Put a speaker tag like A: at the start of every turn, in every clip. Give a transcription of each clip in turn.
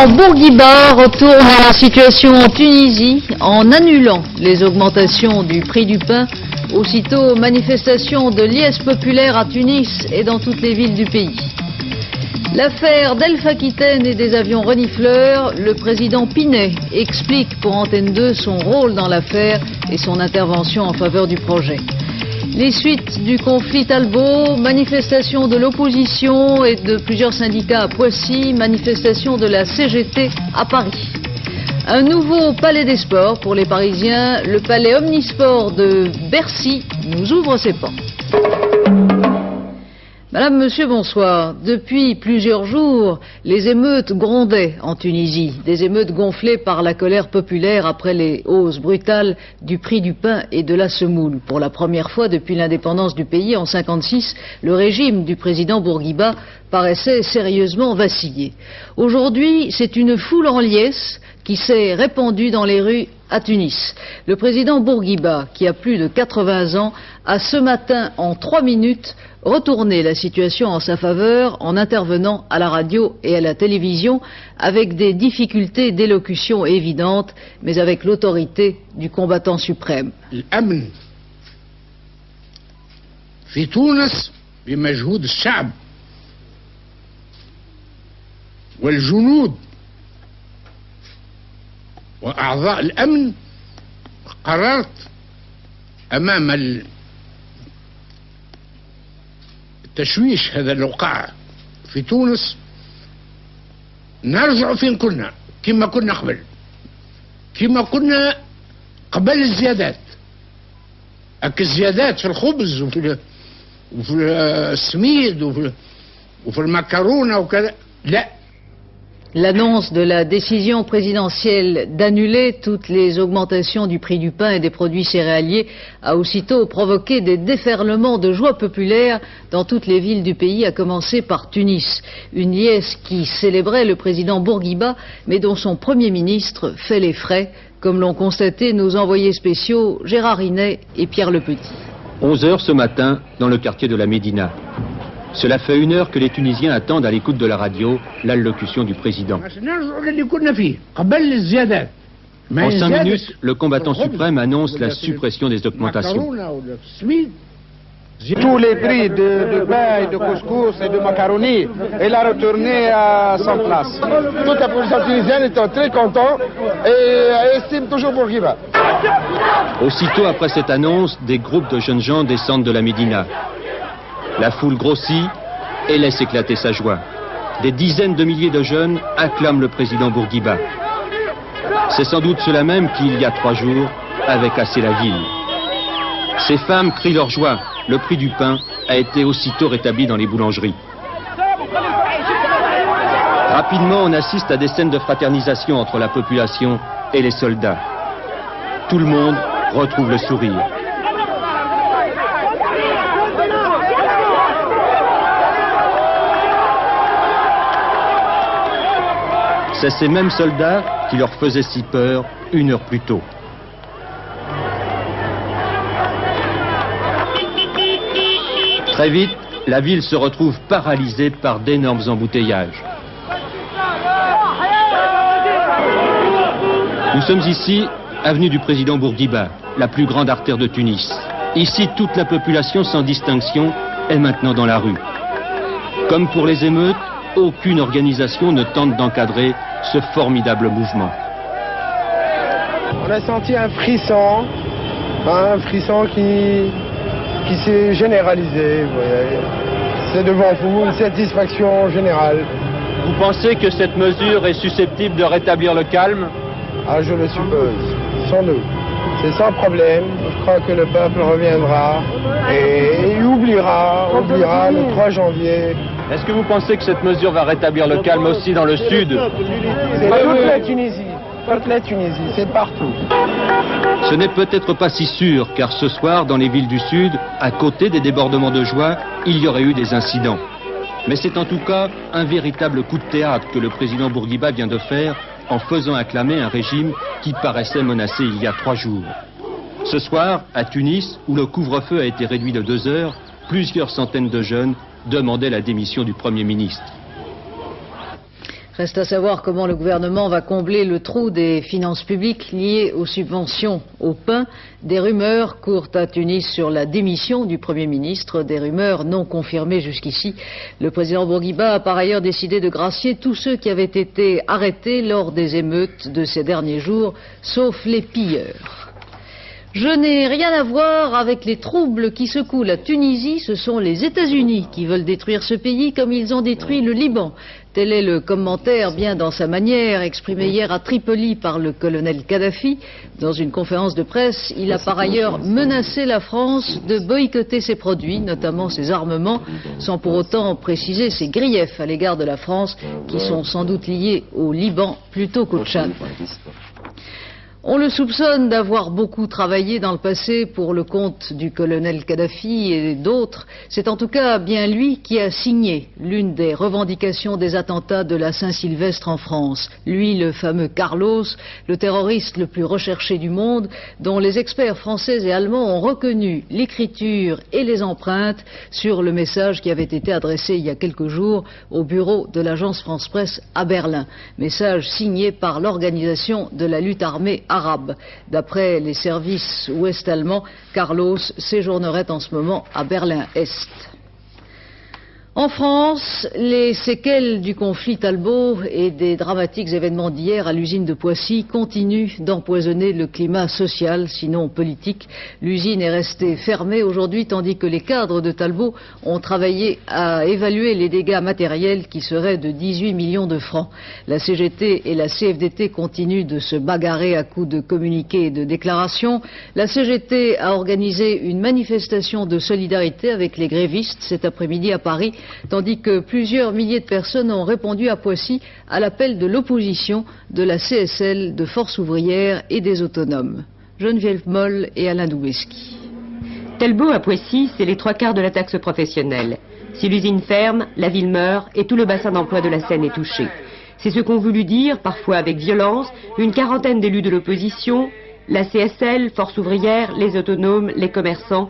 A: président Bourguiba retourne à la situation en Tunisie en annulant les augmentations du prix du pain. Aussitôt, manifestation de liesse populaire à Tunis et dans toutes les villes du pays. L'affaire d'Elf Aquitaine et des avions renifleurs, le président Pinet explique pour Antenne 2 son rôle dans l'affaire et son intervention en faveur du projet. Les suites du conflit Talbot, manifestation de l'opposition et de plusieurs syndicats à Poissy, manifestation de la CGT à Paris. Un nouveau palais des sports pour les Parisiens, le palais Omnisport de Bercy nous ouvre ses portes. Madame, monsieur, bonsoir. Depuis plusieurs jours, les émeutes grondaient en Tunisie. Des émeutes gonflées par la colère populaire après les hausses brutales du prix du pain et de la semoule. Pour la première fois depuis l'indépendance du pays en 1956, le régime du président Bourguiba paraissait sérieusement vaciller. Aujourd'hui, c'est une foule en liesse qui s'est répandue dans les rues à Tunis. Le président Bourguiba, qui a plus de 80 ans, a ce matin, en 3 minutes, retourné la situation en sa faveur en intervenant à la radio et à la télévision avec des difficultés d'élocution évidentes, mais avec l'autorité du combattant suprême.
B: الأمن في تونس بمجهود الشعب والجنود وأعضاء الأمن. قررت أمام التشويش هذا اللي وقع في تونس نرجع فين كنا، كما كنا قبل، كما كنا قبل الزيادات. الزيادات في الخبز وفي السميد وفي المكرونة وكذا، لا.
A: L'annonce de la décision présidentielle d'annuler toutes les augmentations du prix du pain et des produits céréaliers a aussitôt provoqué des déferlements de joie populaire dans toutes les villes du pays, à commencer par Tunis. Une liesse qui célébrait le président Bourguiba, mais dont son Premier ministre fait les frais, comme l'ont constaté nos envoyés spéciaux Gérard Inet et Pierre Lepetit.
C: 11 heures ce matin, dans le quartier de la Médina. Cela fait 1 heure que les Tunisiens attendent à l'écoute de la radio l'allocution du président. En 5 minutes, le combattant suprême annonce la suppression des augmentations.
D: Tous les prix de pain et de couscous et de macaroni, il a retourné à son place. Toute la population tunisienne est très contente et estime toujours Bourguiba.
C: Aussitôt après cette annonce, des groupes de jeunes gens descendent de la Médina. La foule grossit et laisse éclater sa joie. Des dizaines de milliers de jeunes acclament le président Bourguiba. C'est sans doute cela même qui, il y a 3 jours, avait cassé la ville. Ces femmes crient leur joie. Le prix du pain a été aussitôt rétabli dans les boulangeries. Rapidement, on assiste à des scènes de fraternisation entre la population et les soldats. Tout le monde retrouve le sourire. C'est ces mêmes soldats qui leur faisaient si peur 1 heure plus tôt. Très vite, la ville se retrouve paralysée par d'énormes embouteillages. Nous sommes ici, avenue du président Bourguiba, la plus grande artère de Tunis. Ici, toute la population sans distinction est maintenant dans la rue. Comme pour les émeutes, aucune organisation ne tente d'encadrer ce formidable mouvement.
D: On a senti un frisson qui s'est généralisé. C'est devant vous une satisfaction générale.
C: Vous pensez que cette mesure est susceptible de rétablir le calme?
D: Ah, je le suppose, sans doute. C'est sans problème. Je crois que le peuple reviendra et oubliera le 3 janvier.
C: Est-ce que vous pensez que cette mesure va rétablir le calme aussi dans le sud?
D: C'est toute la Tunisie, c'est partout.
C: Ce n'est peut-être pas si sûr, car ce soir, dans les villes du sud, à côté des débordements de joie, il y aurait eu des incidents. Mais c'est en tout cas un véritable coup de théâtre que le président Bourguiba vient de faire en faisant acclamer un régime qui paraissait menacé il y a 3 jours. Ce soir, à Tunis, où le couvre-feu a été réduit de 2 heures, plusieurs centaines de jeunes demandaient la démission du Premier ministre.
A: Reste à savoir comment le gouvernement va combler le trou des finances publiques liées aux subventions au pain. Des rumeurs courent à Tunis sur la démission du Premier ministre, des rumeurs non confirmées jusqu'ici. Le président Bourguiba a par ailleurs décidé de gracier tous ceux qui avaient été arrêtés lors des émeutes de ces derniers jours, sauf les pilleurs. Je n'ai rien à voir avec les troubles qui secouent la Tunisie, ce sont les États-Unis qui veulent détruire ce pays comme ils ont détruit le Liban. Tel est le commentaire, bien dans sa manière, exprimé hier à Tripoli par le colonel Kadhafi. Dans une conférence de presse, il a par ailleurs menacé la France de boycotter ses produits, notamment ses armements, sans pour autant préciser ses griefs à l'égard de la France, qui sont sans doute liés au Liban plutôt qu'au Tchad. On le soupçonne d'avoir beaucoup travaillé dans le passé pour le compte du colonel Kadhafi et d'autres. C'est en tout cas bien lui qui a signé l'une des revendications des attentats de la Saint-Sylvestre en France. Lui, le fameux Carlos, le terroriste le plus recherché du monde, dont les experts français et allemands ont reconnu l'écriture et les empreintes sur le message qui avait été adressé il y a quelques jours au bureau de l'agence France-Presse à Berlin. Message signé par l'organisation de la lutte armée arabe. D'après les services ouest-allemands, Carlos séjournerait en ce moment à Berlin-Est. En France, les séquelles du conflit Talbot et des dramatiques événements d'hier à l'usine de Poissy continuent d'empoisonner le climat social, sinon politique. L'usine est restée fermée aujourd'hui, tandis que les cadres de Talbot ont travaillé à évaluer les dégâts matériels qui seraient de 18 millions de francs. La CGT et la CFDT continuent de se bagarrer à coups de communiqués et de déclarations. La CGT a organisé une manifestation de solidarité avec les grévistes cet après-midi à Paris, tandis que plusieurs milliers de personnes ont répondu à Poissy à l'appel de l'opposition, de la CSL, de Force ouvrière et des autonomes. Geneviève Moll et Alain Doubeski.
E: Talbot à Poissy, c'est les 3/4 de la taxe professionnelle. Si l'usine ferme, la ville meurt et tout le bassin d'emploi de la Seine est touché. C'est ce qu'ont voulu dire, parfois avec violence, une quarantaine d'élus de l'opposition, la CSL, Force ouvrière, les autonomes, les commerçants,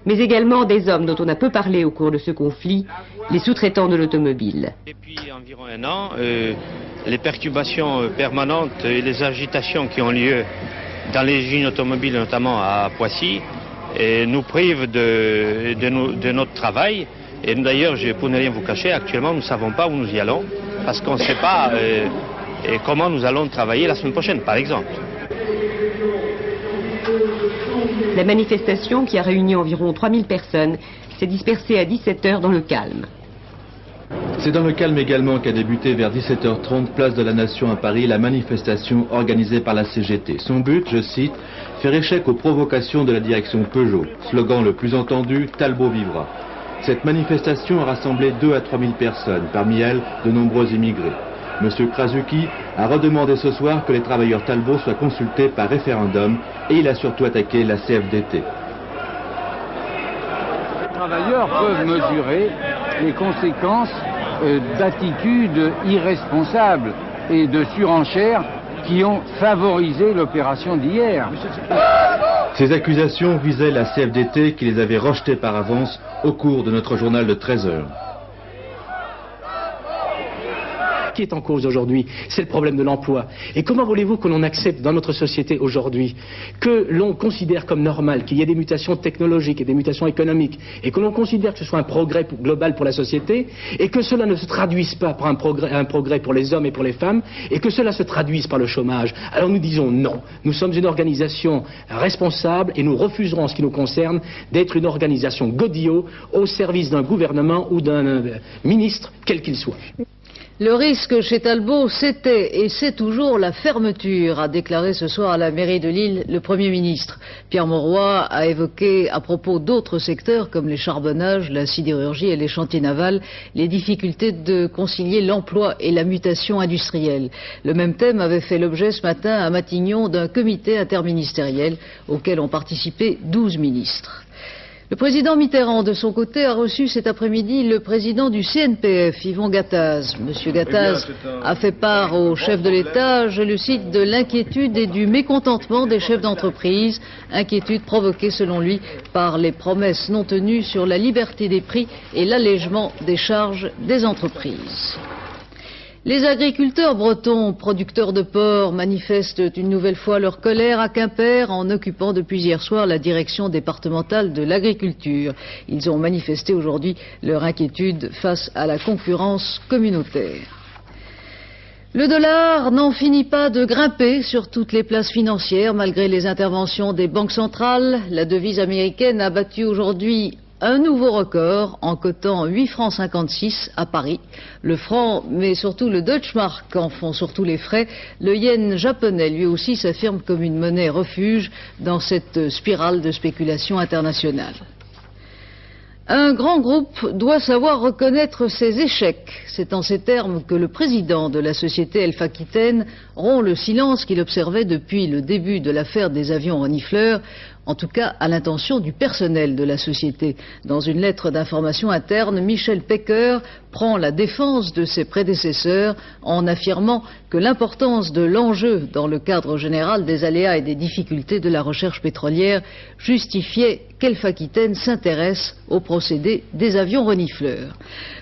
E: mais également des hommes dont on a peu parlé au cours de ce conflit, les sous-traitants de l'automobile.
F: Depuis environ un an, les perturbations permanentes et les agitations qui ont lieu dans les usines automobiles, notamment à Poissy, nous privent de notre travail. Et d'ailleurs, pour ne rien vous cacher, actuellement, nous ne savons pas où nous y allons, parce qu'on ne sait pas comment nous allons travailler la semaine prochaine, par exemple.
E: La manifestation, qui a réuni environ 3000 personnes, s'est dispersée à 17 h dans le calme.
G: C'est dans le calme également qu'a débuté vers 17h30, place de la Nation à Paris, la manifestation organisée par la CGT. Son but, je cite, faire échec aux provocations de la direction Peugeot. Slogan le plus entendu, Talbot vivra. Cette manifestation a rassemblé 2 à 3000 personnes, parmi elles de nombreux immigrés. M. Krasuki a redemandé ce soir que les travailleurs Talbot soient consultés par référendum et il a surtout attaqué la CFDT.
H: Les travailleurs peuvent mesurer les conséquences d'attitudes irresponsables et de surenchères qui ont favorisé l'opération d'hier.
G: Ces accusations visaient la CFDT qui les avait rejetées par avance au cours de notre journal de 13 h.
I: Qui est en cause aujourd'hui, c'est le problème de l'emploi. Et comment voulez-vous que l'on accepte dans notre société aujourd'hui que l'on considère comme normal qu'il y ait des mutations technologiques et des mutations économiques et que l'on considère que ce soit un progrès global pour la société et que cela ne se traduise pas par un progrès pour les hommes et pour les femmes et que cela se traduise par le chômage? Alors nous disons non. Nous sommes une organisation responsable et nous refuserons en ce qui nous concerne d'être une organisation godillot au service d'un gouvernement ou d'un ministre, quel qu'il soit.
A: Le risque chez Talbot, c'était et c'est toujours la fermeture, a déclaré ce soir à la mairie de Lille le Premier ministre. Pierre Mauroy a évoqué à propos d'autres secteurs comme les charbonnages, la sidérurgie et les chantiers navals, les difficultés de concilier l'emploi et la mutation industrielle. Le même thème avait fait l'objet ce matin à Matignon d'un comité interministériel auquel ont participé 12 ministres. Le président Mitterrand, de son côté, a reçu cet après-midi le président du CNPF, Yvon Gattaz. Monsieur Gattaz a fait part au chef de l'État, je le cite, de l'inquiétude et du mécontentement des chefs d'entreprise, inquiétude provoquée selon lui par les promesses non tenues sur la liberté des prix et l'allègement des charges des entreprises. Les agriculteurs bretons, producteurs de porc, manifestent une nouvelle fois leur colère à Quimper en occupant depuis hier soir la direction départementale de l'agriculture. Ils ont manifesté aujourd'hui leur inquiétude face à la concurrence communautaire. Le dollar n'en finit pas de grimper sur toutes les places financières malgré les interventions des banques centrales. La devise américaine a battu aujourd'hui un nouveau record en cotant 8 francs 56 à Paris. Le franc, mais surtout le Deutschmark en font surtout les frais. Le yen japonais, lui aussi, s'affirme comme une monnaie refuge dans cette spirale de spéculation internationale. Un grand groupe doit savoir reconnaître ses échecs. C'est en ces termes que le président de la société Elf Aquitaine rompt le silence qu'il observait depuis le début de l'affaire des avions renifleurs, en tout cas à l'intention du personnel de la société. Dans une lettre d'information interne, Michel Pecker prend la défense de ses prédécesseurs en affirmant que l'importance de l'enjeu dans le cadre général des aléas et des difficultés de la recherche pétrolière justifiait qu'Elf Aquitaine s'intéresse au procédé des avions renifleurs.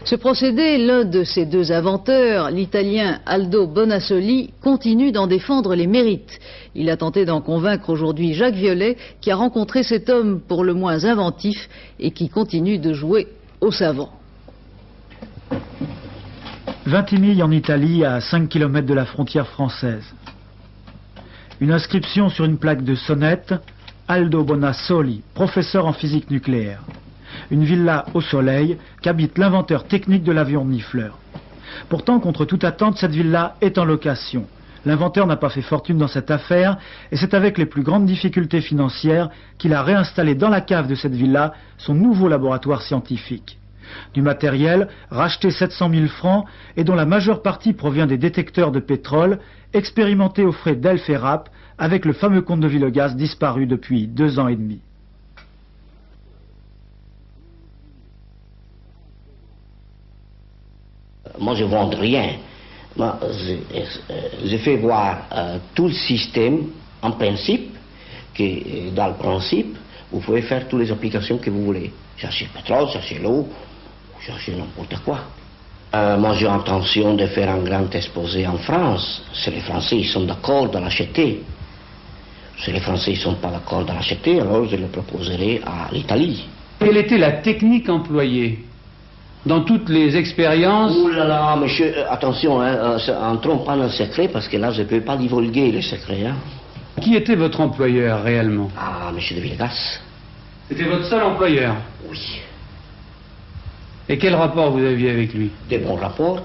A: Ce procédé, l'un de ses deux inventeurs, l'italien Aldo Bonassoli, continue d'en défendre les mérites. Il a tenté d'en convaincre aujourd'hui Jacques Violet, qui a rencontré cet homme pour le moins inventif et qui continue de jouer au savant.
J: Vintimille en Italie, à 5 km de la frontière française. Une inscription sur une plaque de sonnette, Aldo Bonassoli, professeur en physique nucléaire. Une villa au soleil qu'habite l'inventeur technique de l'avion renifleur. Pourtant, contre toute attente, cette villa est en location. L'inventeur n'a pas fait fortune dans cette affaire et c'est avec les plus grandes difficultés financières qu'il a réinstallé dans la cave de cette villa son nouveau laboratoire scientifique. Du matériel racheté 700 000 francs et dont la majeure partie provient des détecteurs de pétrole expérimentés aux frais d'Elf et Rapp avec le fameux comte de Villegas disparu depuis 2 ans et demi.
K: Moi, je ne vends rien. Moi, je fais voir tout le système en principe, que dans le principe, vous pouvez faire toutes les applications que vous voulez. Chercher le pétrole, chercher l'eau, chercher n'importe quoi. Moi, j'ai l'intention de faire un grand exposé en France. Si les Français ils sont d'accord de l'acheter. Si les Français ne sont pas d'accord de l'acheter, alors je le proposerai à l'Italie.
H: Quelle était la technique employée dans toutes les expériences?
K: Ouh là là, monsieur, attention, entrons pas dans le secret, parce que là, je ne peux pas divulguer les secrets. Hein.
H: Qui était votre employeur réellement?
K: Ah, monsieur de Villegas.
H: C'était votre seul employeur?
K: Oui.
H: Et quel rapport vous aviez avec lui?
K: Des bons rapports.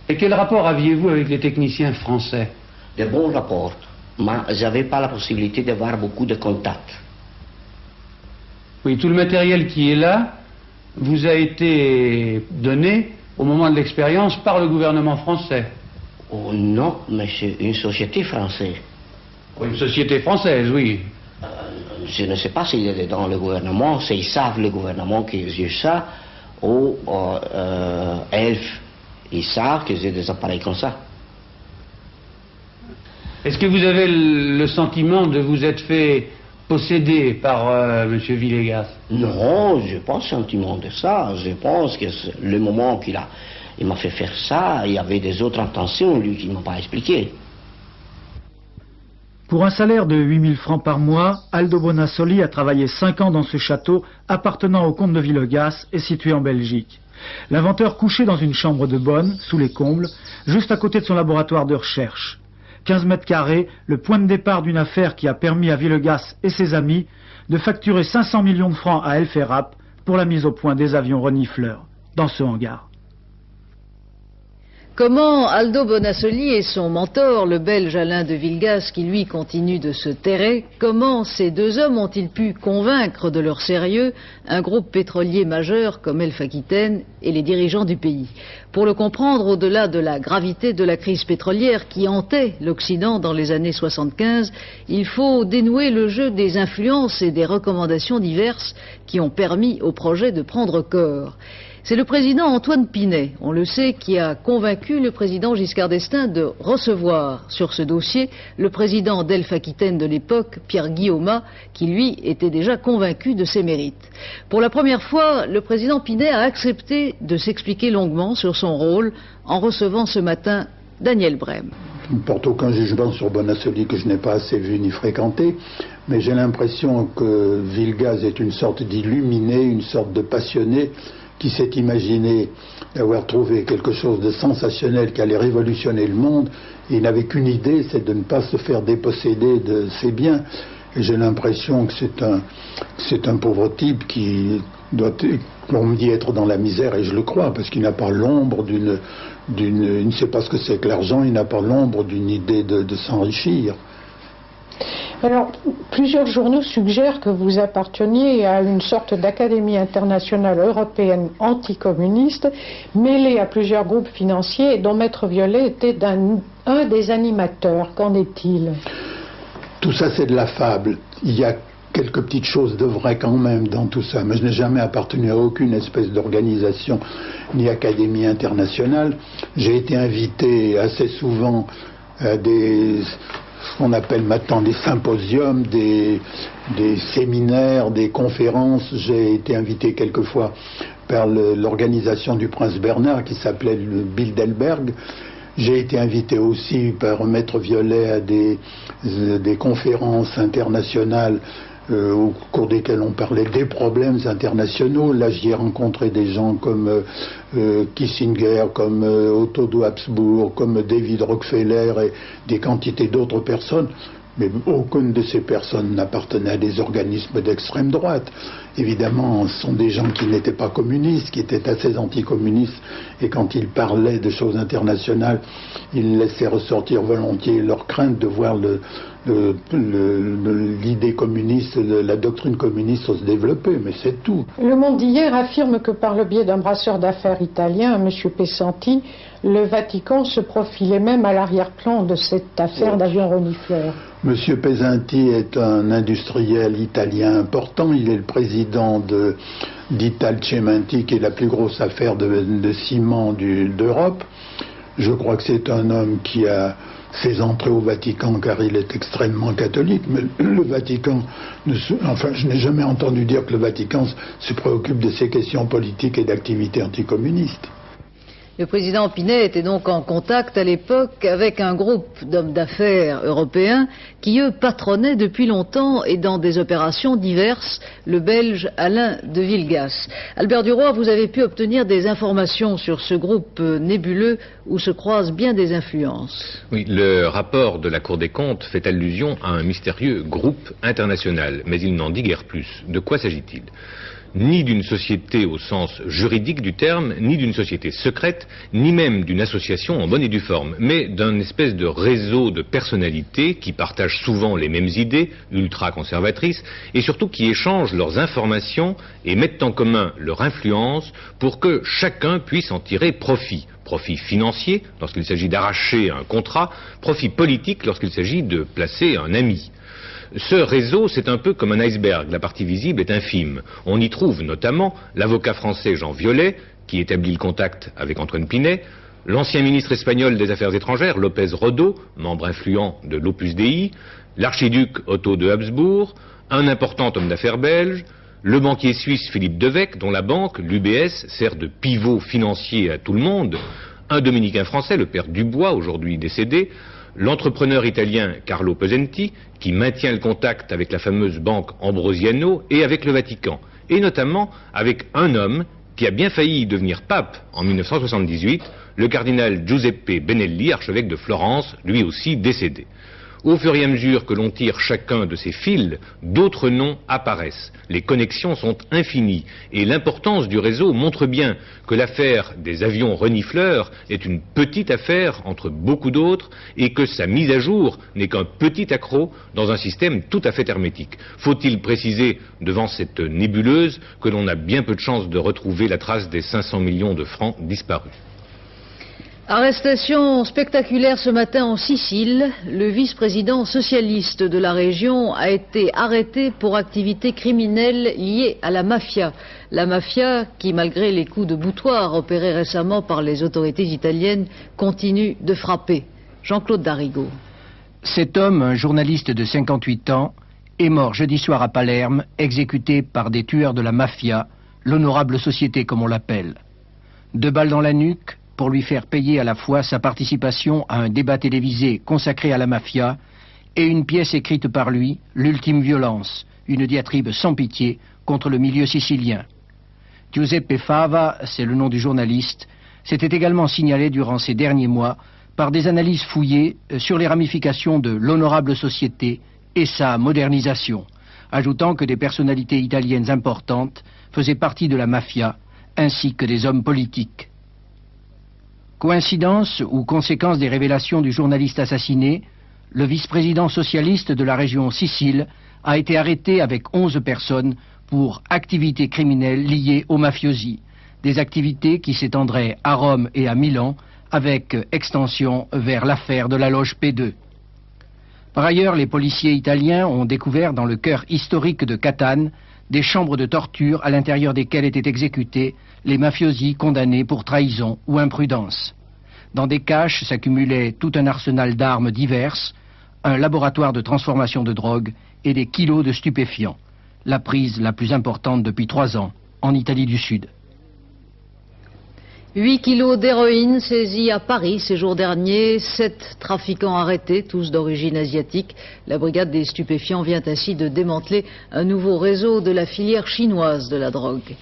H: Et quel rapport aviez-vous avec les techniciens français?
K: Des bons rapports. Mais je n'avais pas la possibilité d'avoir beaucoup de contacts.
H: Oui, tout le matériel qui est là vous a été donné au moment de l'expérience par le gouvernement français?
K: Oh non, mais c'est une société française.
H: Une société française, oui.
K: Je ne sais pas s'il est dans le gouvernement, s'ils savent le gouvernement que j'ai ça, ou Elf, ils savent que j'ai des appareils comme ça.
H: Est-ce que vous avez le sentiment de vous être fait posséder par M. Villegas?
K: Non, je n'ai pas le sentiment de ça. Je pense que le moment il m'a fait faire ça, il y avait des autres intentions, lui, qui ne m'a pas expliqué.
J: Pour un salaire de 8 000 francs par mois, Aldo Bonassoli a travaillé 5 ans dans ce château appartenant au comte de Villegas et situé en Belgique. L'inventeur couchait dans une chambre de bonne, sous les combles, juste à côté de son laboratoire de recherche. 15 mètres carrés, le point de départ d'une affaire qui a permis à Villegas et ses amis de facturer 500 millions de francs à Elf et Rapp pour la mise au point des avions renifleurs dans ce hangar.
A: Comment Aldo Bonassoli et son mentor, le Belge Alain de Villegas, qui lui continue de se terrer, comment ces deux hommes ont-ils pu convaincre de leur sérieux un groupe pétrolier majeur comme Elf Aquitaine et les dirigeants du pays? Pour le comprendre, au-delà de la gravité de la crise pétrolière qui hantait l'Occident dans les années 75, il faut dénouer le jeu des influences et des recommandations diverses qui ont permis au projet de prendre corps. C'est le président Antoine Pinet, on le sait, qui a convaincu le président Giscard d'Estaing de recevoir sur ce dossier le président d'Elf Aquitaine de l'époque, Pierre Guillaumat, qui lui était déjà convaincu de ses mérites. Pour la première fois, le président Pinet a accepté de s'expliquer longuement sur son rôle en recevant ce matin Daniel Brem.
L: Je ne porte aucun jugement sur Bonassoli que je n'ai pas assez vu ni fréquenté, mais j'ai l'impression que Villegas est une sorte d'illuminé, une sorte de passionné qui s'est imaginé avoir trouvé quelque chose de sensationnel qui allait révolutionner le monde, et il n'avait qu'une idée, c'est de ne pas se faire déposséder de ses biens. Et j'ai l'impression que c'est un pauvre type qui doit, on me dit, être dans la misère, et je le crois, parce qu'il n'a pas l'ombre il ne sait pas ce que c'est que l'argent, il n'a pas l'ombre d'une idée de s'enrichir.
M: Alors, plusieurs journaux suggèrent que vous apparteniez à une sorte d'académie internationale européenne anticommuniste, mêlée à plusieurs groupes financiers, dont Maître Violet était un des animateurs. Qu'en est-il?
L: Tout ça, c'est de la fable. Il y a quelques petites choses de vrai quand même dans tout ça, mais je n'ai jamais appartenu à aucune espèce d'organisation ni académie internationale. J'ai été invité assez souvent à ce qu'on appelle maintenant des symposiums, des séminaires, des conférences. J'ai été invité quelquefois par l'organisation du Prince Bernard qui s'appelait le Bilderberg. J'ai été invité aussi par Maître Violet à des conférences internationales au cours desquelles on parlait des problèmes internationaux. Là, j'y ai rencontré des gens comme Kissinger, comme Otto de Habsbourg, comme David Rockefeller et des quantités d'autres personnes. Mais aucune de ces personnes n'appartenait à des organismes d'extrême droite. Évidemment, ce sont des gens qui n'étaient pas communistes, qui étaient assez anticommunistes, et quand ils parlaient de choses internationales, ils laissaient ressortir volontiers leur crainte de voir l'idée communiste, la doctrine communiste se développer, mais c'est tout.
M: Le Monde d'hier affirme que par le biais d'un brasseur d'affaires italien, M. Pessanti, le Vatican se profilait même à l'arrière-plan de cette affaire d'avion renifleur.
L: M. Pessanti est un industriel italien important. Il est le président d'Italcementi, qui est la plus grosse affaire de ciment d'Europe. Je crois que c'est un homme qui a ses entrées au Vatican car il est extrêmement catholique, mais le Vatican, je n'ai jamais entendu dire que le Vatican se préoccupe de ces questions politiques et d'activités anticommunistes.
A: Le président Pinet était donc en contact à l'époque avec un groupe d'hommes d'affaires européens qui, eux, patronnaient depuis longtemps et dans des opérations diverses le Belge Alain de Villegas. Albert Duroy, vous avez pu obtenir des informations sur ce groupe nébuleux où se croisent bien des influences.
N: Oui, le rapport de la Cour des comptes fait allusion à un mystérieux groupe international, mais il n'en dit guère plus. De quoi s'agit-il ? Ni d'une société au sens juridique du terme, ni d'une société secrète, ni même d'une association en bonne et due forme, mais d'un espèce de réseau de personnalités qui partagent souvent les mêmes idées, ultra-conservatrices, et surtout qui échangent leurs informations et mettent en commun leur influence pour que chacun puisse en tirer profit. Profit financier lorsqu'il s'agit d'arracher un contrat, profit politique lorsqu'il s'agit de placer un ami. Ce réseau, c'est un peu comme un iceberg, la partie visible est infime. On y trouve notamment l'avocat français Jean Violet, qui établit le contact avec Antoine Pinet, l'ancien ministre espagnol des Affaires étrangères, López Rodo, membre influent de l'Opus Dei, l'archiduc Otto de Habsbourg, un important homme d'affaires belge, le banquier suisse Philippe Devecq, dont la banque, l'UBS, sert de pivot financier à tout le monde, un dominicain français, le père Dubois, aujourd'hui décédé, l'entrepreneur italien Carlo Pesenti, qui maintient le contact avec la fameuse banque Ambrosiano et avec le Vatican, et notamment avec un homme qui a bien failli devenir pape en 1978, le cardinal Giuseppe Benelli, archevêque de Florence, lui aussi décédé. Au fur et à mesure que l'on tire chacun de ces fils, d'autres noms apparaissent. Les connexions sont infinies et l'importance du réseau montre bien que l'affaire des avions renifleurs est une petite affaire entre beaucoup d'autres et que sa mise à jour n'est qu'un petit accroc dans un système tout à fait hermétique. Faut-il préciser devant cette nébuleuse que l'on a bien peu de chances de retrouver la trace des 500 millions de francs disparus.
A: Arrestation spectaculaire ce matin en Sicile. Le vice-président socialiste de la région a été arrêté pour activité criminelle liée à la mafia. La mafia qui, malgré les coups de boutoir opérés récemment par les autorités italiennes, continue de frapper. Jean-Claude Darigo.
O: Cet homme, un journaliste de 58 ans, est mort jeudi soir à Palerme, exécuté par des tueurs de la mafia, l'honorable société comme on l'appelle. 2 balles dans la nuque, pour lui faire payer à la fois sa participation à un débat télévisé consacré à la mafia et une pièce écrite par lui, L'ultime violence, une diatribe sans pitié contre le milieu sicilien. Giuseppe Fava, c'est le nom du journaliste, s'était également signalé durant ces derniers mois par des analyses fouillées sur les ramifications de l'honorable société et sa modernisation, ajoutant que des personnalités italiennes importantes faisaient partie de la mafia, ainsi que des hommes politiques. Coïncidence ou conséquence des révélations du journaliste assassiné, le vice-président socialiste de la région Sicile a été arrêté avec 11 personnes pour activités criminelles liées aux mafiosi, des activités qui s'étendraient à Rome et à Milan, avec extension vers l'affaire de la loge P2. Par ailleurs, les policiers italiens ont découvert dans le cœur historique de Catane des chambres de torture à l'intérieur desquelles étaient exécutés les mafiosi condamnés pour trahison ou imprudence. Dans des caches s'accumulait tout un arsenal d'armes diverses, un laboratoire de transformation de drogue et des kilos de stupéfiants, la prise la plus importante depuis 3 ans en Italie du Sud.
A: 8 kilos d'héroïne saisis à Paris ces jours derniers, 7 trafiquants arrêtés, tous d'origine asiatique. La brigade des stupéfiants vient ainsi de démanteler un nouveau réseau de la filière chinoise de la drogue.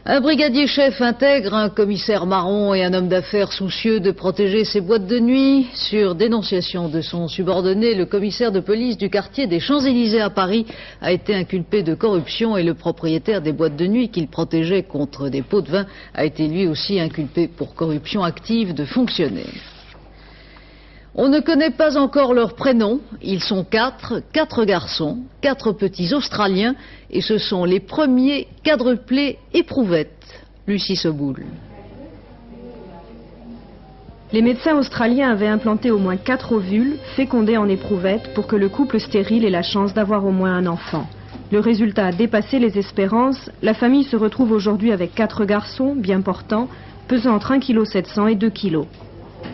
A: Un brigadier chef intègre un commissaire marron et un homme d'affaires soucieux de protéger ses boîtes de nuit. Sur dénonciation de son subordonné, le commissaire de police du quartier des Champs-Élysées à Paris a été inculpé de corruption et le propriétaire des boîtes de nuit qu'il protégeait contre des pots de vin a été lui aussi inculpé pour corruption active de fonctionnaires. On ne connaît pas encore leurs prénoms, ils sont 4 garçons, 4 petits Australiens, et ce sont les premiers quadruplés éprouvettes. Lucie Soboul.
P: Les médecins australiens avaient implanté au moins 4 ovules, fécondés en éprouvettes, pour que le couple stérile ait la chance d'avoir au moins un enfant. Le résultat a dépassé les espérances, la famille se retrouve aujourd'hui avec 4 garçons, bien portants, pesant entre 1,7 kg et 2 kg.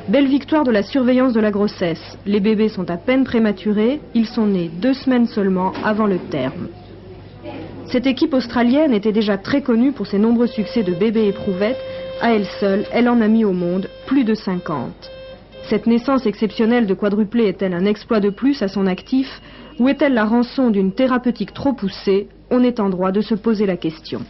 P: Belle victoire de la surveillance de la grossesse. Les bébés sont à peine prématurés, ils sont nés 2 semaines seulement avant le terme. Cette équipe australienne était déjà très connue pour ses nombreux succès de bébés éprouvettes. À elle seule, elle en a mis au monde plus de 50. Cette naissance exceptionnelle de quadruplés est-elle un exploit de plus à son actif, ou est-elle la rançon d'une thérapeutique trop poussée? On est en droit de se poser la question.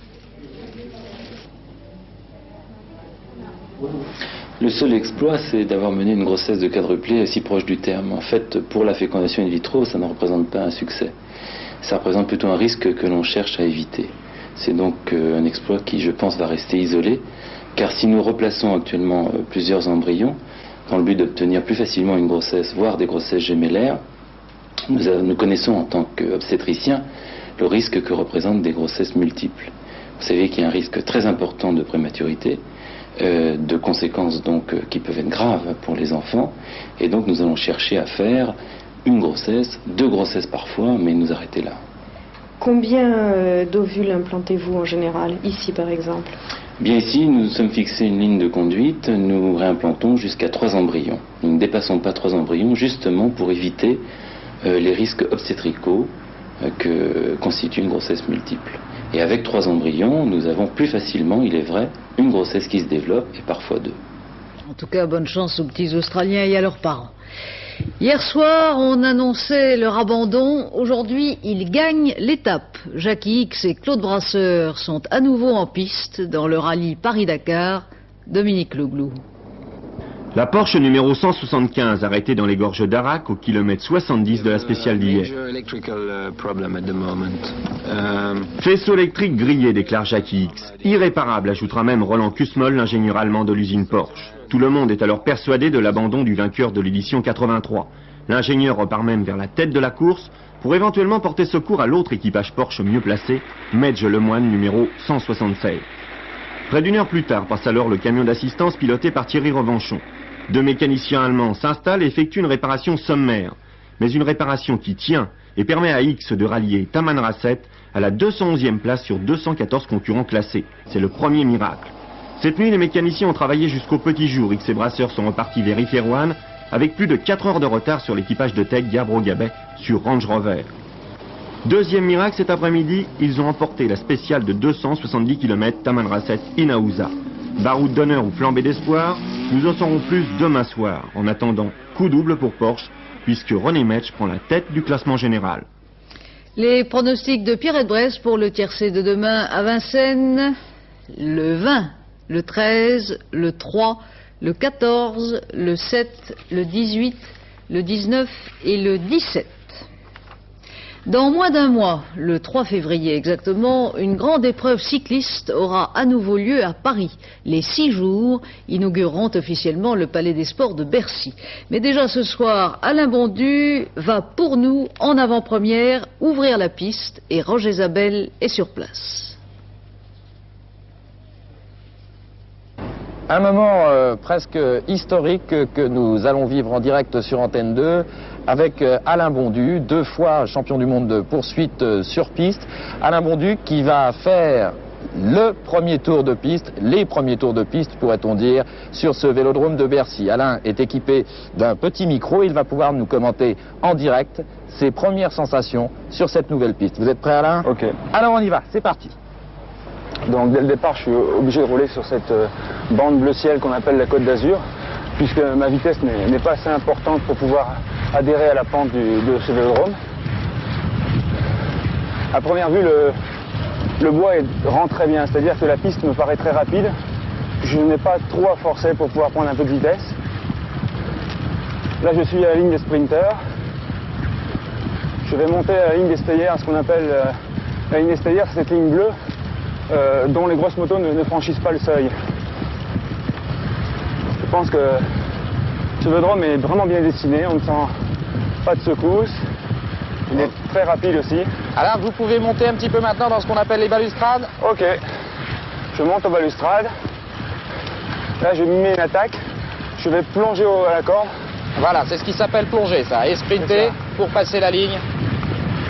Q: Le seul exploit, c'est d'avoir mené une grossesse de quadruplé si proche du terme. En fait, pour la fécondation in vitro, ça ne représente pas un succès. Ça représente plutôt un risque que l'on cherche à éviter. C'est donc un exploit qui, je pense, va rester isolé, car si nous replaçons actuellement plusieurs embryons, dans le but d'obtenir plus facilement une grossesse, voire des grossesses gémellaires, nous connaissons en tant qu'obstétriciens le risque que représentent des grossesses multiples. Vous savez qu'il y a un risque très important de prématurité, de conséquences donc qui peuvent être graves pour les enfants, et donc nous allons chercher à faire une grossesse, 2 grossesses parfois, mais nous arrêter là.
P: Combien d'ovules implantez-vous en général, ici par exemple?
Q: Bien ici, nous nous sommes fixés une ligne de conduite, nous réimplantons jusqu'à 3 embryons. Nous ne dépassons pas 3 embryons justement pour éviter les risques obstétricaux que constitue une grossesse multiple. Et avec 3 embryons, nous avons plus facilement, il est vrai, une grossesse qui se développe et parfois 2.
A: En tout cas, bonne chance aux petits Australiens et à leurs parents. Hier soir, on annonçait leur abandon. Aujourd'hui, ils gagnent l'étape. Jackie X et Claude Brasseur sont à nouveau en piste dans le rallye Paris-Dakar. Dominique Leglou.
C: La Porsche numéro 175 arrêtée dans les gorges d'Arak au kilomètre 70 de la spéciale d'hier. Faisceau électrique grillé, déclare Jackie X. Irréparable, ajoutera même Roland Kussmoll, l'ingénieur allemand de l'usine Porsche. Tout le monde est alors persuadé de l'abandon du vainqueur de l'édition 83. L'ingénieur repart même vers la tête de la course pour éventuellement porter secours à l'autre équipage Porsche mieux placé, Medge Lemoine numéro 176. Près d'1 heure plus tard passe alors le camion d'assistance piloté par Thierry Revanchon. 2 mécaniciens allemands s'installent et effectuent une réparation sommaire. Mais une réparation qui tient et permet à X de rallier Taman Rasset à la 211e place sur 214 concurrents classés. C'est le premier miracle. Cette nuit, les mécaniciens ont travaillé jusqu'au petit jour. X et Brasseur sont repartis vers Iférouane avec plus de 4 heures de retard sur l'équipage de tech Gabro-Gabet sur Range Rover. Deuxième miracle, cet après-midi, ils ont emporté la spéciale de 270 km Taman Rasset Inaouza. Baroud d'honneur ou flambée d'espoir, nous en saurons plus demain soir. En attendant, coup double pour Porsche, puisque René Metsch prend la tête du classement général.
A: Les pronostics de Pierrette Bresse pour le tiercé de demain à Vincennes: le 20, le 13, le 3, le 14, le 7, le 18, le 19 et le 17. Dans moins d'un mois, le 3 février exactement, une grande épreuve cycliste aura à nouveau lieu à Paris. Les 6 jours inaugureront officiellement le Palais des Sports de Bercy. Mais déjà ce soir, Alain Bondu va pour nous, en avant-première, ouvrir la piste et Roger Zabel est sur place.
R: Un moment presque historique que nous allons vivre en direct sur Antenne 2 avec Alain Bondu, 2 fois champion du monde de poursuite sur piste. Alain Bondu qui va faire le premier tour de piste, les premiers tours de piste pourrait-on dire, sur ce vélodrome de Bercy. Alain est équipé d'un petit micro, il va pouvoir nous commenter en direct ses premières sensations sur cette nouvelle piste. Vous êtes prêt Alain?
S: Ok.
R: Alors on y va, c'est parti.
S: Donc dès le départ, je suis obligé de rouler sur cette bande bleu ciel qu'on appelle la Côte d'Azur, puisque ma vitesse n'est pas assez importante pour pouvoir adhérer à la pente de ce vélodrome. À première vue, le bois rend très bien, c'est-à-dire que la piste me paraît très rapide. Je n'ai pas trop à forcer pour pouvoir prendre un peu de vitesse. Là, je suis à la ligne des sprinters. Je vais monter à la ligne des stayers, ce qu'on appelle la ligne des stayers, c'est cette ligne bleue dont les grosses motos ne franchissent pas le seuil. Je pense que ce vélodrome est vraiment bien dessiné, on ne sent pas de secousse. Il est très rapide aussi.
R: Alors vous pouvez monter un petit peu maintenant dans ce qu'on appelle les balustrades.
S: Ok, je monte aux balustrades. Là je mets une attaque, je vais plonger à la corde.
R: Voilà, c'est ce qui s'appelle plonger ça, et sprinter pour passer la ligne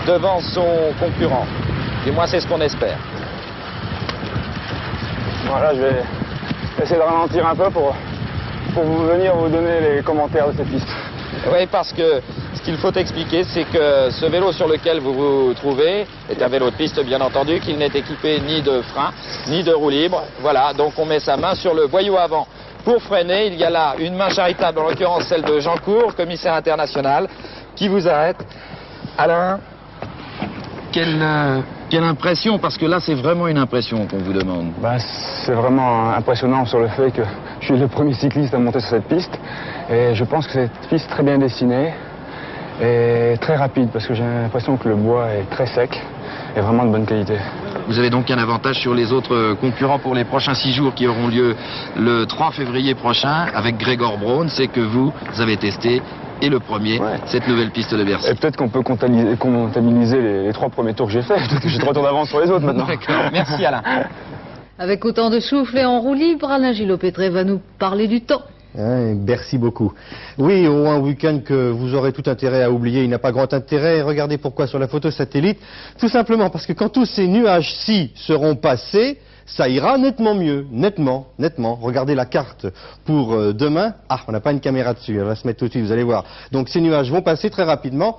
R: devant son concurrent. Du moins c'est ce qu'on espère.
S: Voilà, je vais essayer de ralentir un peu pour venir vous donner les commentaires de cette piste.
R: Oui, parce que ce qu'il faut expliquer, c'est que ce vélo sur lequel vous vous trouvez est un vélo de piste, bien entendu, qu'il n'est équipé ni de frein, ni de roue libre. Voilà, donc on met sa main sur le boyau avant pour freiner. Il y a là une main charitable, en l'occurrence celle de Jean Cour, commissaire international, qui vous arrête. Alain, quelle impression, parce que là c'est vraiment une impression qu'on vous demande.
S: C'est vraiment impressionnant sur le fait que je suis le premier cycliste à monter sur cette piste. Et je pense que cette piste est très bien dessinée et très rapide, parce que j'ai l'impression que le bois est très sec et vraiment de bonne qualité.
R: Vous avez donc un avantage sur les autres concurrents pour les prochains 6 jours qui auront lieu le 3 février prochain avec Grégor Braun, c'est que vous avez testé et le premier, cette nouvelle piste de Bercy.
S: Et peut-être qu'on peut comptabiliser les 3 premiers tours que j'ai fait. Peut-être que j'ai 3 tours d'avance sur les autres maintenant.
R: D'accord, merci Alain.
A: Avec autant de souffle et en roue libre, Alain Gillot-Pétré va nous parler du temps.
T: Merci beaucoup. Oui, un week-end que vous aurez tout intérêt à oublier, il n'a pas grand intérêt. Regardez pourquoi sur la photo satellite. Tout simplement parce que quand tous ces nuages-ci seront passés, ça ira nettement mieux, nettement. Regardez la carte pour demain. Ah, on n'a pas une caméra dessus, elle va se mettre tout de suite, vous allez voir. Donc ces nuages vont passer très rapidement.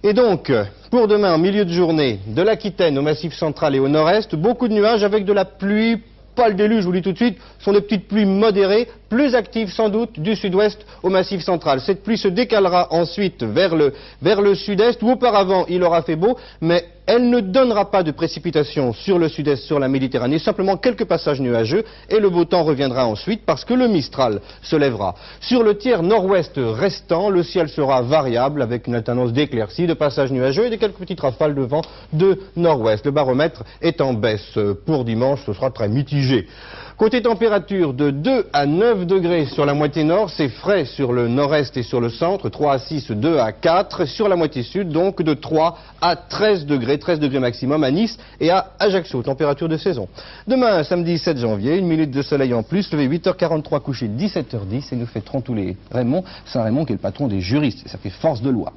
T: Et donc, pour demain, en milieu de journée, de l'Aquitaine au Massif central et au nord-est, beaucoup de nuages avec de la pluie. Pas le déluge, je vous le dis tout de suite, ce sont des petites pluies modérées, plus actives sans doute du sud-ouest au Massif central. Cette pluie se décalera ensuite vers le sud-est, où auparavant il aura fait beau, mais elle ne donnera pas de précipitations sur le sud-est, sur la Méditerranée, simplement quelques passages nuageux, et le beau temps reviendra ensuite parce que le Mistral se lèvera. Sur le tiers nord-ouest restant, le ciel sera variable avec une alternance d'éclaircies, de passages nuageux et de quelques petites rafales de vent de nord-ouest. Le baromètre est en baisse. Pour dimanche, ce sera très mitigé. Côté température, de 2 à 9 degrés sur la moitié nord, c'est frais sur le nord-est et sur le centre, 3 à 6, 2 à 4, sur la moitié sud, donc de 3 à 13 degrés maximum à Nice et à Ajaccio, température de saison. Demain, samedi 7 janvier, 1 minute de soleil en plus, levé 8h43, couché 17h10, et nous fêterons tous les Raymond, Saint-Raymond qui est le patron des juristes, et ça fait force de loi.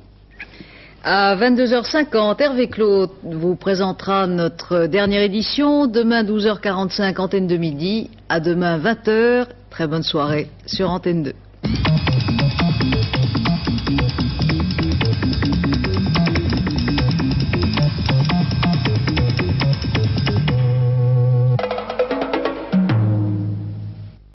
A: À 22h50, Hervé Claude vous présentera notre dernière édition. Demain, 12h45, Antenne de midi. À demain, 20h. Très bonne soirée sur Antenne 2.